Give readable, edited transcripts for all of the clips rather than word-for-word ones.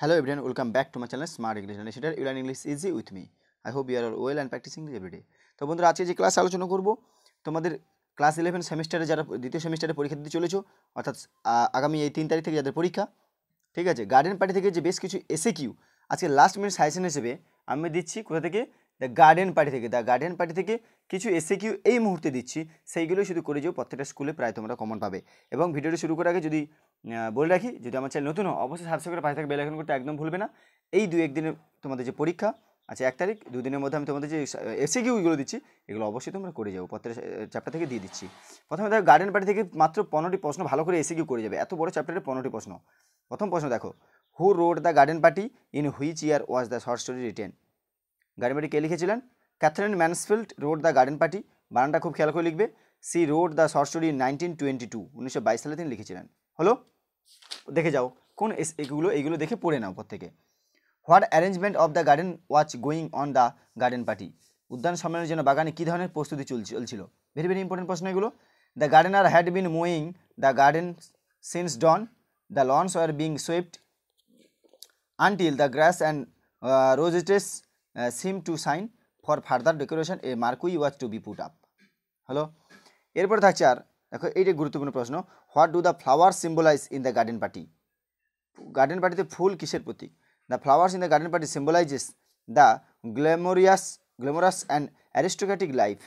Hello everyone, welcome back to my channel Smart English Learner. You learn English easy with me. I hope you are well and practicing this every day. তো বন্ধুরা আজকে যে class আলোচনা করব তোমাদের class 11 সেমিস্টারে যারা দ্বিতীয় সেমিস্টারে পরীক্ষা দিতে চলেছো অর্থাৎ আগামী এই 3 তারিখ থেকে যাদের পরীক্ষা, ঠিক আছে, গার্ডেন পার্টি থেকে যে বেশ কিছু এসএকিউ আজকে লাস্ট মিনিট সাজেশন হিসেবে আমি দিচ্ছি। কোথা থেকে? দ্য গার্ডেন পার্টি থেকে কিছু এসএকিউ এই মুহূর্তে দিচ্ছি, সেইগুলোই শুধু করে যাও। প্রত্যেকটা স্কুলে প্রায় তোমরা কমন পাবে। এবং ভিডিওটি শুরু করার আগে যদি বলে রাখি, যদি আমার চ্যানেল নতুন হয় অবশ্যই সাবস্ক্রাইব করে পাশে থাকা বেল আইকন করতে একদম ভুলবে না। এই 2-1 দিনের তোমাদের যে পরীক্ষা আছে 1 তারিখ, 2 দিনের মধ্যে আমি তোমাদের যে এসএকিউগুলো দিচ্ছি এগুলো অবশ্যই তোমরা করে যাও। প্রত্যেকটা চ্যাপ্টার থেকে দিয়ে দিচ্ছি। প্রথমে দেখো গার্ডেন পার্টি থেকে মাত্র 15টি প্রশ্ন ভালো করে এসএকিউ করে যাবে। এত বড় চ্যাপ্টারে 15টি প্রশ্ন। প্রথম প্রশ্ন দেখো, who wrote the garden party, in which year was the short story written? Garden party কে লিখেছিলেন? Katherine Mansfield wrote the garden party. বানানটা খুব খেয়াল করে লিখবে। She wrote the short story in 1922, 1922 সালে তিনি লিখেছিলেন। হলো, দেখে যাও কোন এইগুলো দেখে পড়ে নাও প্রত্যেকে। What arrangement of the garden watch going on the garden party? উদ্যান সম্মেলনের জন্য বাগানে কী ধরনের প্রস্তুতি চলছিল? ভেরি ভেরি ইম্পর্টেন্ট প্রশ্ন এগুলো। The gardener had been mowing the garden since dawn, the lawns were being swept until the grass and rosettes seem to shine for further decoration a marquee was to be put up. হলো, এরপরে থাকছে আর দেখো এইটা গুরুত্বপূর্ণ প্রশ্ন। What do the flower symbolise in the garden party? Garden পার্টিতে ফুল কিসের প্রতীক? The flowers in the garden party symbolises the glamorous and aristocratic life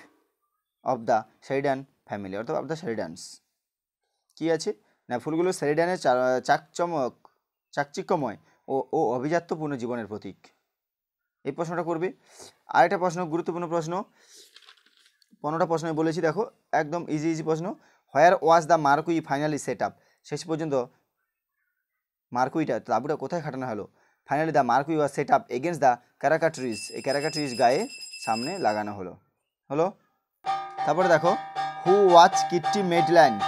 of the Sheridan family, অর্থাৎ অফ দ্য শেরিডানস। কী আছে না, ফুলগুলো শেরিডানের চাকচিক্যময় ও অভিজাত্যপূর্ণ জীবনের প্রতীক। এই প্রশ্নটা করবে। আরেকটা প্রশ্ন, গুরুত্বপূর্ণ প্রশ্ন, 15টা প্রশ্ন আমি বলেছি, দেখো একদম ইজি প্রশ্ন। Where was the marquee finally set up? শেষ পর্যন্ত মার্কুইটা তাঁবুটা কোথায় খাটানো হলো? Finally the marquee was set up against the karaka trees, এই ক্যারাকাট্রিজ গায়ে সামনে লাগানো হলো। তারপরে দেখো, who was Kitty Maitland?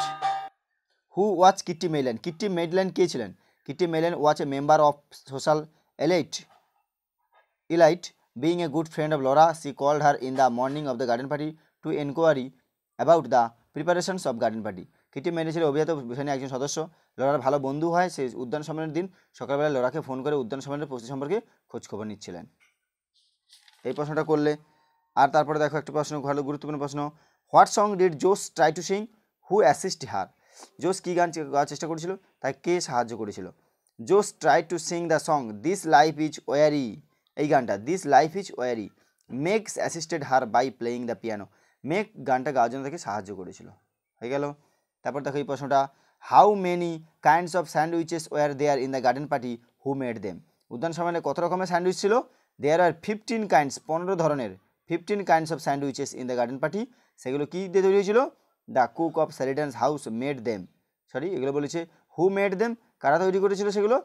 Kitty Maitland কে ছিলেন? Kitty Maitland was a member of social elite. Being a good friend of Laura, she called her in the morning of the garden party to inquiry about the preparations of garden party. Kitty Maitland ছিল অভিজাত শ্রেণীর একজন সদস্য। Lawler ভালো বন্ধু হয়। সেই উদ্যান সম্মেলনের দিন সকালবেলা লরাকে ফোন করে উদ্যান সম্মেলনের প্রস্তুতি সম্পর্কে খোঁজখবর নিচ্ছিলেন। এই প্রশ্নটা করলে। আর তারপরে দেখো একটা প্রশ্ন, ভালো গুরুত্বপূর্ণ প্রশ্ন। What song did Jose try to sing, who assist her? Jose কী গান গাওয়ার চেষ্টা করেছিল, তাই কে সাহায্য করেছিল? Jose try to sing the song this life is weary, এই গানটা this life is weary. Meg's assisted her by playing the piano, Meg গানটা গাওয়ার জন্য তাকে সাহায্য করেছিল। হয়ে গেল। তারপর দেখো এই প্রশ্নটা, how many kinds of sandwiches were there in the garden party, who made them? উদ্যান সম্মেলনে কত রকমের স্যান্ডউইচ ছিল? দেয়ার আর 15 কাইন্ডস, 15 ধরনের 15 kinds of sandwiches in the garden party. সেগুলো কী দিয়ে তৈরি হয়েছিল? The cook of Sheridans house made them, এগুলো বলেছে হু মেড দেম, কারা তৈরি করেছিল সেগুলো?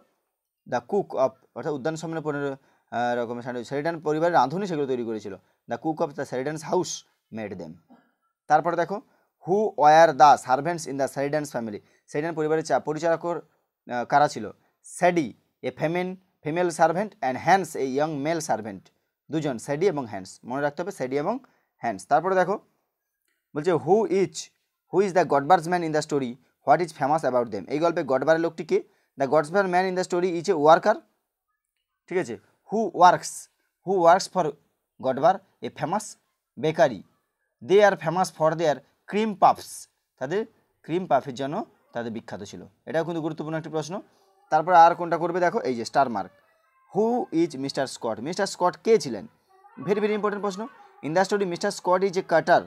দ্য কুক অফ, অর্থাৎ উদ্যান সম্মেলনে 15 রকমের স্যান্ডউইচ শেরিডান পরিবারের রাঁধুনি সেগুলো তৈরি করেছিল। The cook of the Sheridans house made them. তারপরে দেখো, who were the servants in the Sheridans family? Sheridan পরিবারের পরিচারক কারা ছিল? Sadie a female servant and Hans a young male servant. দুজন, স্যাডি এবং হ্যান্স, মনে রাখতে হবে স্যাডি এবং হ্যান্স। তারপরে দেখো বলছে who is the Godber's man in the story, what is famous about them? এই গল্পে গডবারের লোকটিকে? The Godber man in the story is a worker, ঠিক আছে। Who works for Godber a famous bakery, they are famous for their cream puffs, তাদের cream পাফের জন্য তাদের বিখ্যাত ছিল। এটাও কিন্তু গুরুত্বপূর্ণ একটি প্রশ্ন। তারপর আর কোনটা করবে দেখো, এই যে star mark. Who is Mr Scott? Mr Scott কে ছিলেন? ভেরি ভেরি ইম্পর্টেন্ট প্রশ্ন। In the story Mr Scott is a carter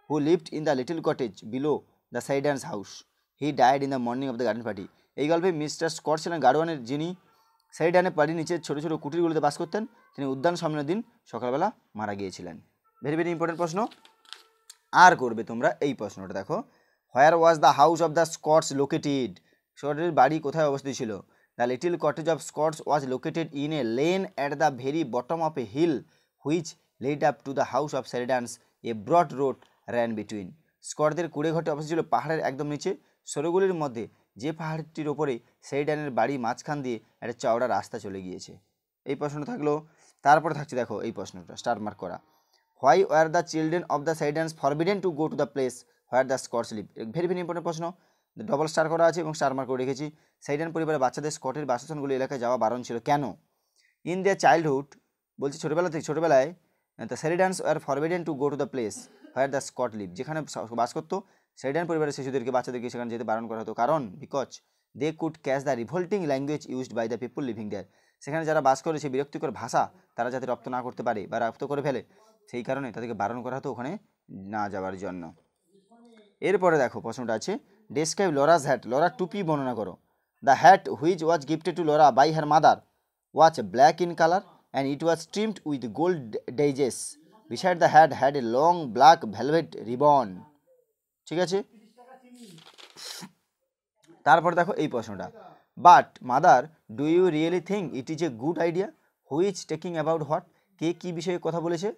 who lived in the little cottage below the Sheridans house, he died in the morning of the garden party. এই গল্পে mister Scott ছিলেন গার্ডওয়ানের, যিনি শেরিডানের বাড়ির নিচে ছোটো ছোটো কুটিরগুলিতে বাস করতেন। তিনি উদ্যান সম্মেলনের দিন সকালবেলা মারা গিয়েছিলেন। ভেরি ভেরি ইম্পর্টেন্ট প্রশ্ন। আর করবে তোমরা এই প্রশ্নটা, দেখো where was the house of the Scotts located? স্কটের বাড়ি কোথায় অবস্থিত ছিল? The little cottage of Scotts was located in a lane at the very bottom of a hill which led up to the house of Sheridans, a broad road ran between. স্কটদের কুড়ে ঘরটি অবস্থিত ছিল পাহাড়ের একদম নিচে, সরুগুলির মধ্যে, যে পাহাড়টির ওপরে শেরিডানের বাড়ি মাঝখান দিয়ে একটা চওড়া রাস্তা চলে গিয়েছে। এই প্রশ্নটা থাকলো। তারপরে থাকছে দেখো এই প্রশ্নটা স্টার মার্ক করা, why were the children of the Sheridans forbidden to go to the place where the Scotts live? Very very important প্রশ্ন। ডবল স্টার করা আছে এবং স্টার মার্ক করে রেখেছি। সেরিডান পরিবারের বাচ্চাদের স্কটের বাসস্থানগুলি এলাকায় যাওয়া বারণ ছিল কেন? ইন দেয়ার চাইল্ডহুড, বলছি ছোটোবেলায় the Sheridans are forbidden to go to the place where the Scott live, যেখানে বাস করতো সেরিডান পরিবারের শিশুদেরকে বাচ্চাদেরকে সেখানে যেতে বারণ করা হতো। কারণ because they could catch the revolting language used by the people living there, সেখানে যারা বাস করে সেই বিরক্তিকর ভাষা তারা যাতে রপ্ত না করতে পারে বা রপ্ত করে ফেলে, সেই কারণে তাদেরকে বারণ করা হতো ওখানে না যাওয়ার জন্য। এরপরে দেখো প্রশ্নটা আছে, ডেসক্রাইব লরাস হ্যাট, লরার টুপি বর্ণনা করো। The hat which was gifted to Laura by her mother was black in colour and it was trimmed with gold daisies. Besides the hat had a long black velvet ribbon. ঠিক আছে, তারপর দেখো এই প্রশ্নটা, but mother do you really think it is a good idea which taking about what, কে কী বিষয়ে কথা বলেছে?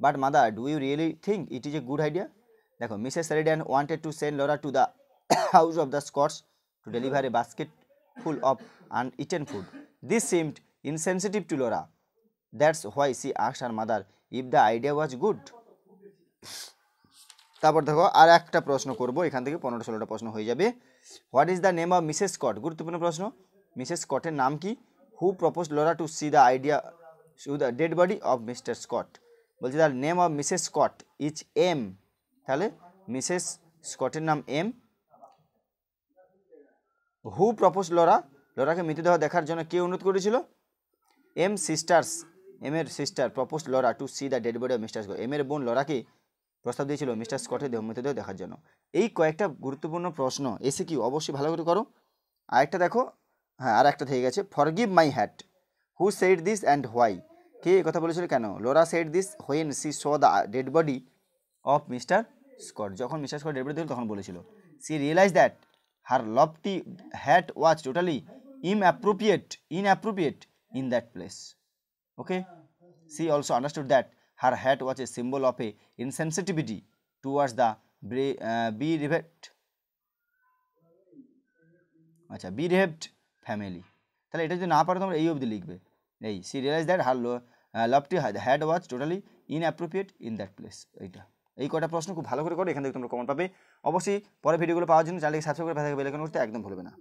But mother do you really think it is a good idea. দেখো Mrs Sheridan wanted to send Laura to the house of the Scotts to deliver a basket full of uneaten food. This seemed insensitive to Laura, that's why she asked her mother if the idea was good. তারপর দেখো আর একটা প্রশ্ন করবো, এখান থেকে 15-16টা প্রশ্ন হয়ে যাবে। What is the name of Mrs Scott, গুরুত্বপূর্ণ প্রশ্ন। মিসেস স্কটের নাম কি? Who proposed Laura to see the idea to the dead body of Mr Scott. বলছি the name of Mrs Scott is M, তাহলে মিসেস স্কটের নাম এম। হু প্রপোজ লরা, লরাকে মৃতদেহ দেখার জন্য কে অনুরোধ করেছিল? এম সিস্টার্স, এম এর sister propose Laura to see the dead body of Mr Scott, M এর বোন লরাকে প্রস্তাব দিয়েছিল মিস্টার স্কটের মৃতদেহ দেখার জন্য। এই কয়েকটা গুরুত্বপূর্ণ প্রশ্ন এসে কি অবশ্যই ভালো করে করো। আরেকটা দেখো, হ্যাঁ আর একটা থেকে গেছে, forgive my hat, who said this and why, কে কথা বলেছিল কেন? Laura said this when she saw the dead body of Mr Scott, যখন মিস্টার স্কট ডেড বডি দেখল তখন বলেছিল। She realise that her lofty hat was totally inappropriate in that place. Okay, she also understood that her hat was a symbol of a insensitivity towards the bereaved family. তাহলে এটা যদি না পারো তোমরা এই অবধি লিখবে, এই she realized that her lofty hat was totally inappropriate in that place। এইটা, এই কটা প্রশ্ন খুব ভালো করে করো, এখান থেকে তোমরা কমন পাবে। অবশ্যই পরে ভিডিওগুলো পাওয়ার জন্য চ্যানেলকে সাবস্ক্রাইব করে বেল আইকন করতে একদম ভুলবে না।